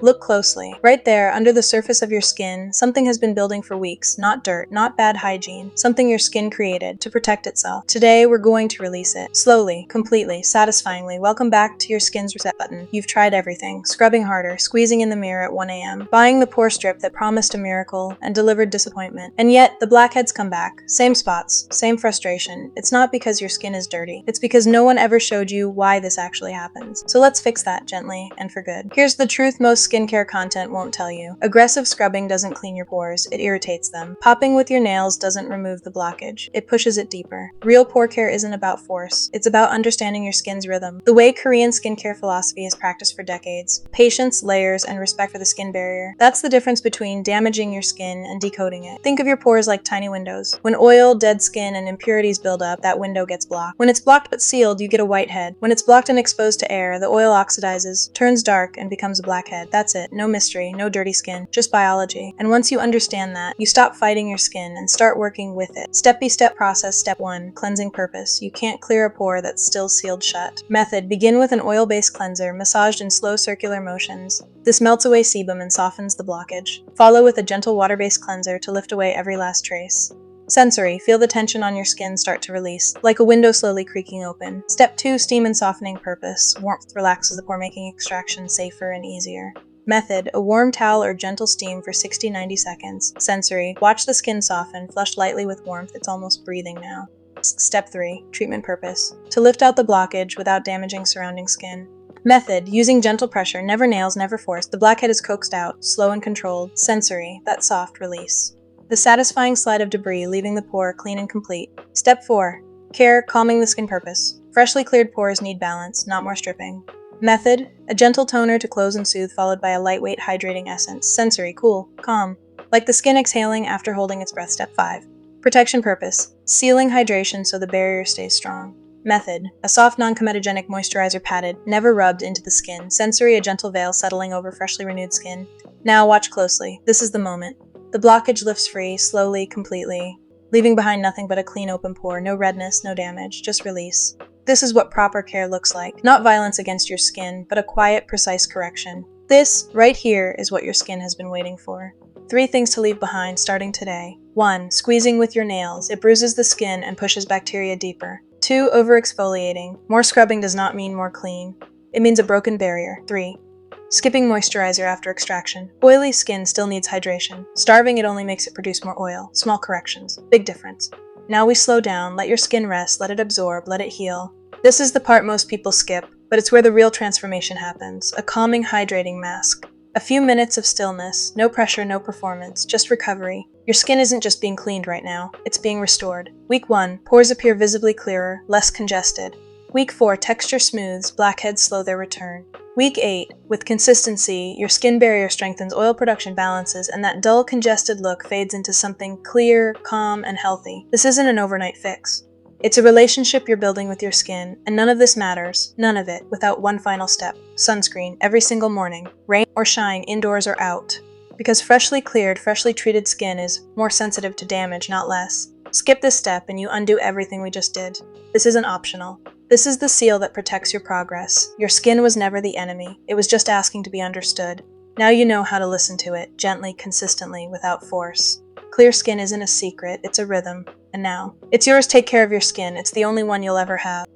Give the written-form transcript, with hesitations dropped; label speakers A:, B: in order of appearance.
A: Look closely. Right there, under the surface of your skin, something has been building for weeks. Not dirt, not bad hygiene. Something your skin created to protect itself. Today, we're going to release it. Slowly, completely, satisfyingly. Welcome back to your skin's reset button. You've tried everything. Scrubbing harder, squeezing in the mirror at 1 a.m., buying the pore strip that promised a miracle and delivered disappointment. And yet, the blackheads come back. Same spots, same frustration. It's not because your skin is dirty. It's because no one ever showed you why this actually happens. So let's fix that gently and for good. Here's the truth most skincare content won't tell you. Aggressive scrubbing doesn't clean your pores, it irritates them. Popping with your nails doesn't remove the blockage, it pushes it deeper. Real pore care isn't about force, it's about understanding your skin's rhythm. The way Korean skincare philosophy is practiced for decades. Patience, layers, and respect for the skin barrier. That's the difference between damaging your skin and decoding it. Think of your pores like tiny windows. When oil, dead skin, and impurities build up, that window gets blocked. When it's blocked but sealed, you get a whitehead. When it's blocked and exposed to air, the oil oxidizes, turns dark, and becomes a blackhead. That's it. No mystery, no dirty skin, just biology. And once you understand that, you stop fighting your skin and start working with it. Step-by-step process. Step 1. Cleansing purpose. You can't clear a pore that's still sealed shut. Method. Begin with an oil-based cleanser, massaged in slow circular motions. This melts away sebum and softens the blockage. Follow with a gentle water-based cleanser to lift away every last trace. Sensory. Feel the tension on your skin start to release, like a window slowly creaking open. Step 2. Steam and softening purpose. Warmth relaxes the pore, making extraction safer and easier. Method. A warm towel or gentle steam for 60-90 seconds. Sensory. Watch the skin soften, flush lightly with warmth, it's almost breathing now. Step 3. Treatment purpose. To lift out the blockage without damaging surrounding skin. Method. Using gentle pressure, never nails, never force. The blackhead is coaxed out, slow and controlled. Sensory. That soft release. The satisfying slide of debris, leaving the pore clean and complete. Step 4. Care, calming the skin purpose. Freshly cleared pores need balance, not more stripping. Method. A gentle toner to close and soothe, followed by a lightweight hydrating essence. Sensory. Cool. Calm. Like the skin exhaling after holding its breath. Step 5. Protection purpose. Sealing hydration so the barrier stays strong. Method. A soft non-comedogenic moisturizer patted, never rubbed into the skin. Sensory. A gentle veil settling over freshly renewed skin. Now watch closely. This is the moment. The blockage lifts free, slowly, completely, leaving behind nothing but a clean open pore. No redness, no damage, just release. This is what proper care looks like. Not violence against your skin, but a quiet, precise correction. This, right here, is what your skin has been waiting for. 3 things to leave behind starting today. 1. Squeezing with your nails. It bruises the skin and pushes bacteria deeper. 2. Over-exfoliating. More scrubbing does not mean more clean. It means a broken barrier. 3. Skipping moisturizer after extraction. Oily skin still needs hydration. Starving it only makes it produce more oil. Small corrections. Big difference. Now we slow down, let your skin rest, let it absorb, let it heal. This is the part most people skip, but it's where the real transformation happens. A calming, hydrating mask. A few minutes of stillness, no pressure, no performance, just recovery. Your skin isn't just being cleaned right now, it's being restored. Week 1, pores appear visibly clearer, less congested. Week 4, texture smooths, blackheads slow their return. Week 8, with consistency, your skin barrier strengthens, oil production balances, and that dull, congested look fades into something clear, calm, and healthy. This isn't an overnight fix. It's a relationship you're building with your skin, and none of this matters, none of it, without one final step. Sunscreen, every single morning. Rain or shine, indoors or out. Because freshly cleared, freshly treated skin is more sensitive to damage, not less. Skip this step and you undo everything we just did. This isn't optional. This is the seal that protects your progress. Your skin was never the enemy. It was just asking to be understood. Now you know how to listen to it, gently, consistently, without force. Clear skin isn't a secret, it's a rhythm. And now, it's yours. Take care of your skin. It's the only one you'll ever have.